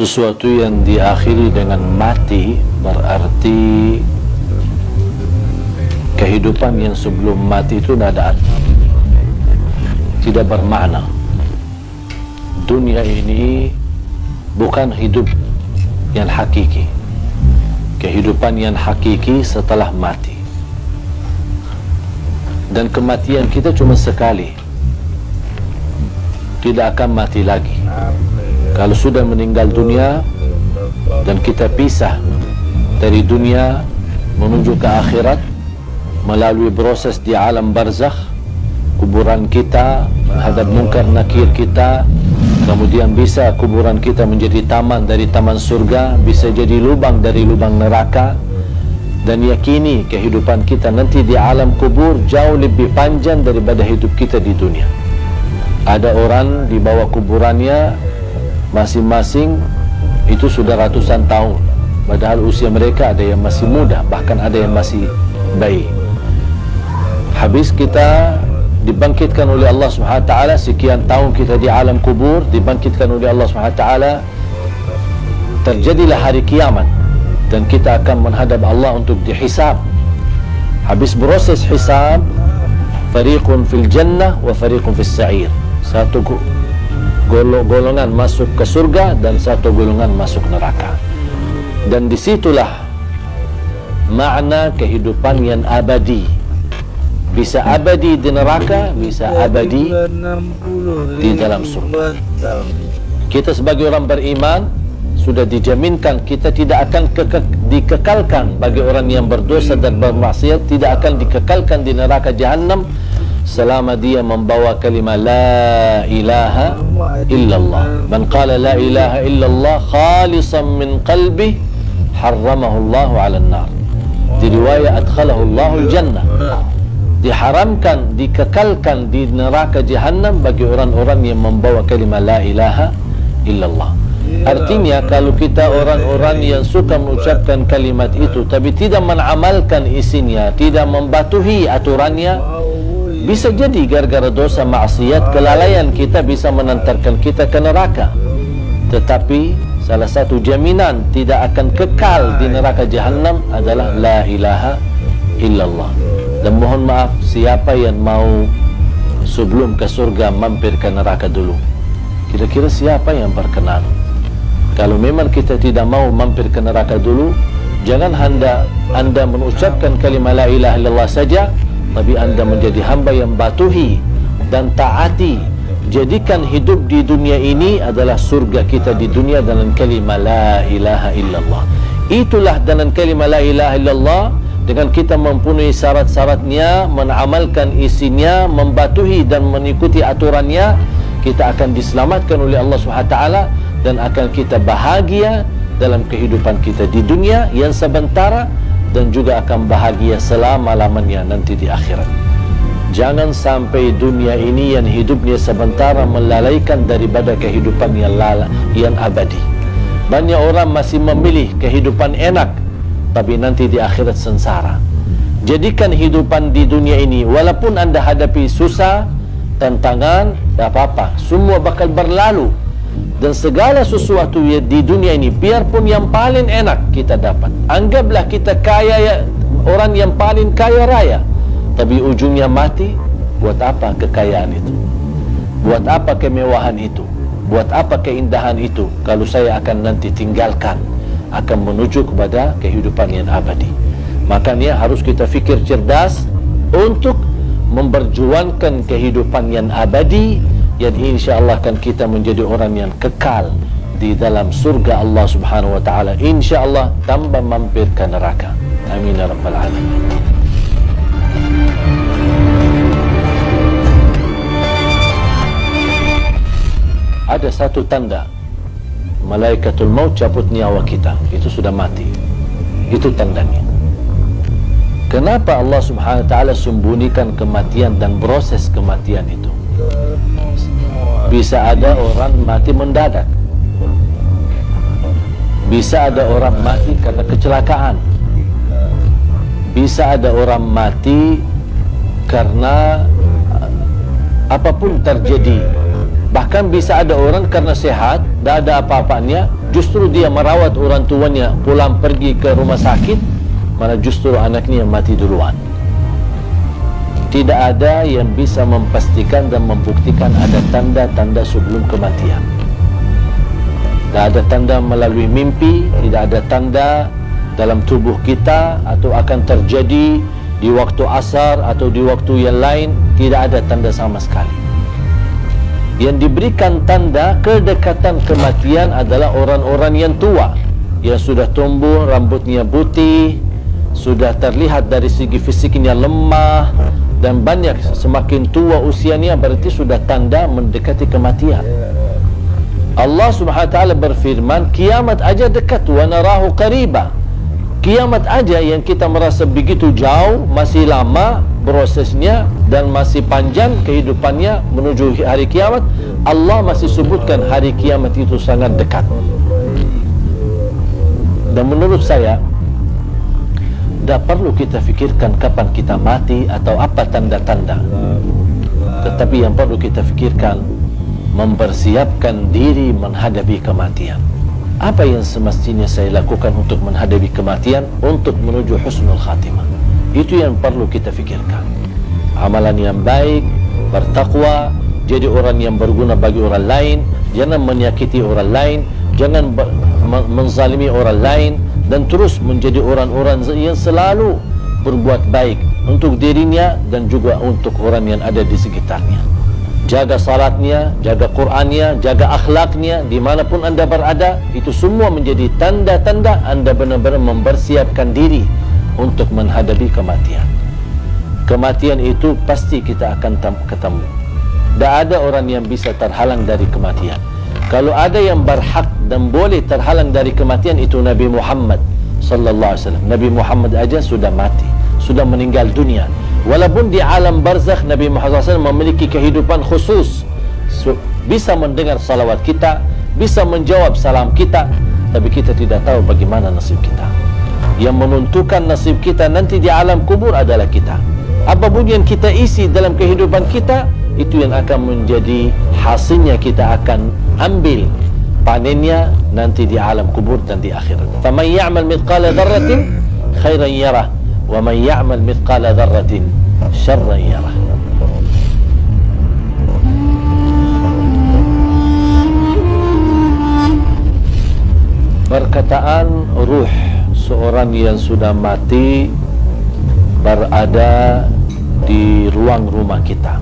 Sesuatu yang diakhiri dengan mati berarti kehidupan yang sebelum mati itu tidak ada arti, tidak bermakna. Dunia ini bukan hidup yang hakiki. Kehidupan yang hakiki setelah mati. Dan kematian kita cuma sekali, tidak akan mati lagi. Kalau sudah meninggal dunia dan kita pisah dari dunia menuju ke akhirat melalui proses di alam barzakh, kuburan kita, menghadap munkar nakir kita, kemudian bisa kuburan kita menjadi taman dari taman surga, bisa jadi lubang dari lubang neraka. Dan yakini kehidupan kita nanti di alam kubur jauh lebih panjang daripada hidup kita di dunia. Ada orang di bawah kuburannya masing-masing itu sudah ratusan tahun, padahal usia mereka ada yang masih muda, bahkan ada yang masih bayi. Habis kita dibangkitkan oleh Allah SWT, sekian tahun kita di alam kubur, dibangkitkan oleh Allah SWT, terjadilah hari kiamat dan kita akan menghadap Allah untuk dihisab. Habis proses hisab, fariqun fil jannah wa fariqun fis sa'ir. Satu golongan masuk ke surga dan satu golongan masuk neraka. Dan disitulah makna kehidupan yang abadi. Bisa abadi di neraka, bisa abadi di dalam surga. Kita sebagai orang beriman sudah dijaminkan kita tidak akan dikekalkan. Bagi orang yang berdosa dan bermaksiat tidak akan dikekalkan di neraka Jahannam selama dia membawa kalimah la ilaha illallah. Man qala la ilaha illallah khalisan min qalbih harramahu Allahu 'alan nar. Di riwayat adkhalahu Allahu al-jannah. Diharamkan, dikekalkan di neraka Jahannam bagi orang-orang yang membawa kalimah la ilaha illallah. Artinya kalau kita orang-orang yang suka mengucapkan kalimat itu tapi tidak mengamalkan isinya, tidak membatuhi aturannya, bisa jadi gara-gara dosa maksiat, kelalaian kita bisa menantarkan kita ke neraka. Tetapi salah satu jaminan tidak akan kekal di neraka Jahannam adalah la ilaha illallah. Dan mohon maaf, siapa yang mau sebelum ke surga mampir ke neraka dulu? Kira-kira siapa yang berkenan? Kalau memang kita tidak mau mampir ke neraka dulu, jangan anda mengucapkan kalimat la ilaha illallah saja, tapi anda menjadi hamba yang batuhi dan taati. Jadikan hidup di dunia ini adalah surga kita di dunia dengan kalimat la ilaha illallah. Itulah dengan kalimat la ilaha illallah, dengan kita mempunyai syarat-syaratnya, mengamalkan isinya, membatuhi dan mengikuti aturannya, kita akan diselamatkan oleh Allah SWT dan akan kita bahagia dalam kehidupan kita di dunia yang sementara dan juga akan bahagia selama-lamanya nanti di akhirat. Jangan sampai dunia ini yang hidupnya sementara melalaikan daripada kehidupan yang abadi. Banyak orang masih memilih kehidupan enak tapi nanti di akhirat sengsara. Jadikan hidupan di dunia ini, walaupun anda hadapi susah, tantangan, tak apa-apa, semua bakal berlalu. Dan segala sesuatu di dunia ini, biarpun yang paling enak kita dapat, anggaplah kita kaya, orang yang paling kaya raya, tapi ujungnya mati. Buat apa kekayaan itu? Buat apa kemewahan itu? Buat apa keindahan itu kalau saya akan nanti tinggalkan, akan menuju kepada kehidupan yang abadi? Makanya harus kita fikir cerdas untuk memperjuangkan kehidupan yang abadi, yang insyaAllah akan kita menjadi orang yang kekal di dalam surga Allah Subhanahu wa ta'ala, insyaAllah tanpa mampir ke neraka. Amin ya rabbal alamin. Ada satu tanda malaikatul maut cabut nyawa kita, itu sudah mati. Itu tandanya. Kenapa Allah Subhanahu wa ta'ala sembunyikan kematian dan proses kematian itu? Bisa ada orang mati mendadak, bisa ada orang mati karena kecelakaan, bisa ada orang mati karena apapun terjadi. Bahkan bisa ada orang karena sehat, tidak ada apa-apanya, justru dia merawat orang tuanya pulang pergi ke rumah sakit, malah justru anaknya yang mati duluan. Tidak ada yang bisa memastikan dan membuktikan ada tanda-tanda sebelum kematian. Tidak ada tanda melalui mimpi, tidak ada tanda dalam tubuh kita atau akan terjadi di waktu asar atau di waktu yang lain. Tidak ada tanda sama sekali. Yang diberikan tanda kedekatan kematian adalah orang-orang yang tua, yang sudah tumbuh, rambutnya putih, sudah terlihat dari segi fisiknya lemah, dan banyak semakin tua usianya berarti sudah tanda mendekati kematian. Allah Subhanahu wa taala berfirman, kiamat aja dekat, wa narahu qariba. Kiamat aja yang kita merasa begitu jauh, masih lama prosesnya dan masih panjang kehidupannya menuju hari kiamat, Allah masih sebutkan hari kiamat itu sangat dekat. Dan menurut saya, tidak perlu kita fikirkan kapan kita mati atau apa tanda-tanda, tetapi yang perlu kita fikirkan mempersiapkan diri menghadapi kematian. Apa yang semestinya saya lakukan untuk menghadapi kematian, untuk menuju husnul khatimah? Itu yang perlu kita fikirkan. Amalan yang baik, bertakwa, jadi orang yang berguna bagi orang lain, jangan menyakiti orang lain, jangan menzalimi orang lain, dan terus menjadi orang-orang yang selalu berbuat baik untuk dirinya dan juga untuk orang yang ada di sekitarnya. Jaga salatnya, jaga Qur'annya, jaga akhlaknya dimanapun anda berada. Itu semua menjadi tanda-tanda anda benar-benar mempersiapkan diri untuk menghadapi kematian. Kematian itu pasti kita akan ketemu. Tak ada orang yang bisa terhalang dari kematian. Kalau ada yang berhak dan boleh terhalang dari kematian, itu Nabi Muhammad sallallahu alaihi wasallam. Nabi Muhammad aja sudah mati, sudah meninggal dunia. Walaupun di alam barzakh Nabi Muhammad SAW memiliki kehidupan khusus, bisa mendengar salawat kita, bisa menjawab salam kita, tapi kita tidak tahu bagaimana nasib kita. Yang menentukan nasib kita nanti di alam kubur adalah kita. Apapun yang kita isi dalam kehidupan kita, itu yang akan menjadi hasilnya, kita akan ambil panennya nanti di alam kubur dan di akhirat. Faman ya'mal mithqala dzarratin khairan yarah, wa man ya'mal mithqala dzarratin syarran yarah. Perkataan ruh seorang yang sudah mati berada di ruang rumah kita.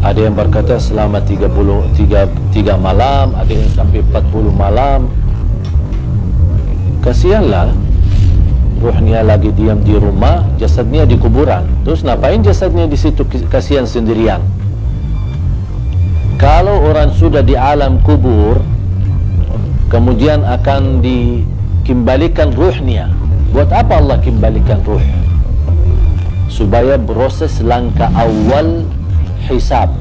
Ada yang berkata selama 33 malam, ada yang sampai 40 malam. Kasihanlah, ruhnya lagi diam di rumah, jasadnya di kuburan. Terus ngapain jasadnya di situ, kasihan sendirian? Kalau orang sudah di alam kubur, kemudian akan dikembalikan ruhnya. Buat apa Allah kembalikan ruh? Supaya proses langkah awal hisab,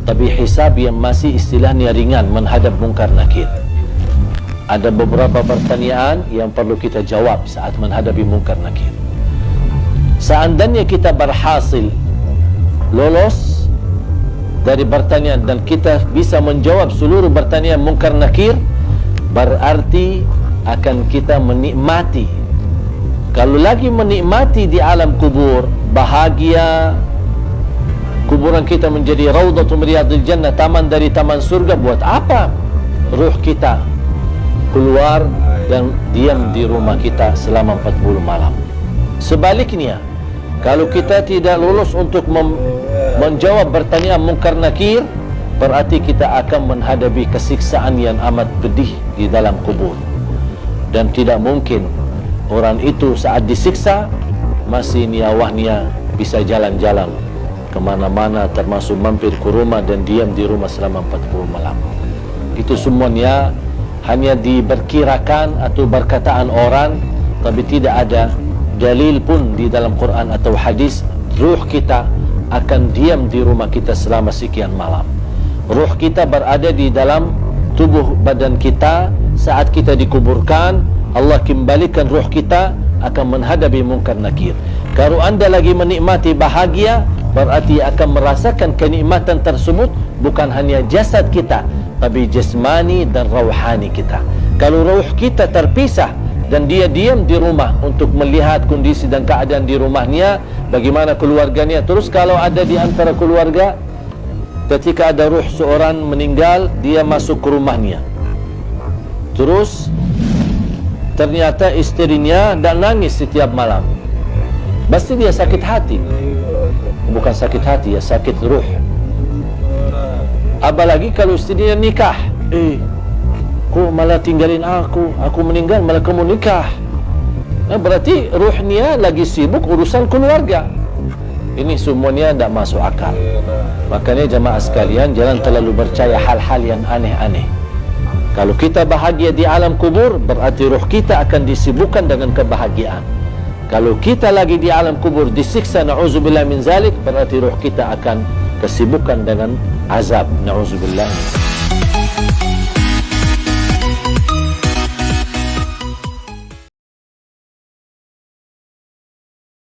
tapi hisab yang masih istilahnya ringan, menghadap mungkar nakir. Ada beberapa pertanyaan yang perlu kita jawab saat menghadapi mungkar nakir. Seandainya kita berhasil lolos dari pertanyaan dan kita bisa menjawab seluruh pertanyaan mungkar nakir, berarti akan kita menikmati. Kalau lagi menikmati di alam kubur, bahagia, kuburan kita menjadi raudhatul riyadil jannah, taman dari taman surga. Buat apa ruh kita keluar dan diam di rumah kita selama 40 malam? Sebaliknya, kalau kita tidak lulus untuk menjawab pertanyaan mungkar nakir, berarti kita akan menghadapi kesiksaan yang amat pedih di dalam kubur. Dan tidak mungkin orang itu saat disiksa masih nyawanya bisa jalan-jalan kemana-mana, termasuk mampir ke rumah dan diam di rumah selama 40 malam. Itu semuanya hanya diperkirakan atau perkataan orang, tapi tidak ada dalil pun di dalam Quran atau hadis ruh kita akan diam di rumah kita selama sekian malam. Ruh kita berada di dalam tubuh badan kita saat kita dikuburkan. Allah kembalikan ruh kita akan menghadapi mungkar nakir. Kalau anda lagi menikmati bahagia, berarti akan merasakan kenikmatan tersebut bukan hanya jasad kita, tapi jasmani dan rauhani kita. Kalau ruh kita terpisah dan dia diam di rumah untuk melihat kondisi dan keadaan di rumahnya, bagaimana keluarganya. Terus kalau ada di antara keluarga, ketika ada ruh seorang meninggal, dia masuk ke rumahnya, terus ternyata istrinya dan nangis setiap malam, pasti dia sakit hati. Bukan sakit hati, ya sakit ruh. Apalagi kalau istrinya nikah, kok malah tinggalin aku meninggal malah kamu nikah. Nah, berarti ruhnya lagi sibuk urusan keluarga. Ini semuanya tidak masuk akal. Makanya jamaah sekalian, jangan terlalu percaya hal-hal yang aneh-aneh. Kalau kita bahagia di alam kubur, berarti ruh kita akan disibukkan dengan kebahagiaan. Kalau kita lagi di alam kubur disiksa, na'udzubillah min zalik, berarti ruh kita akan kesibukkan dengan azab, na'udzubillah.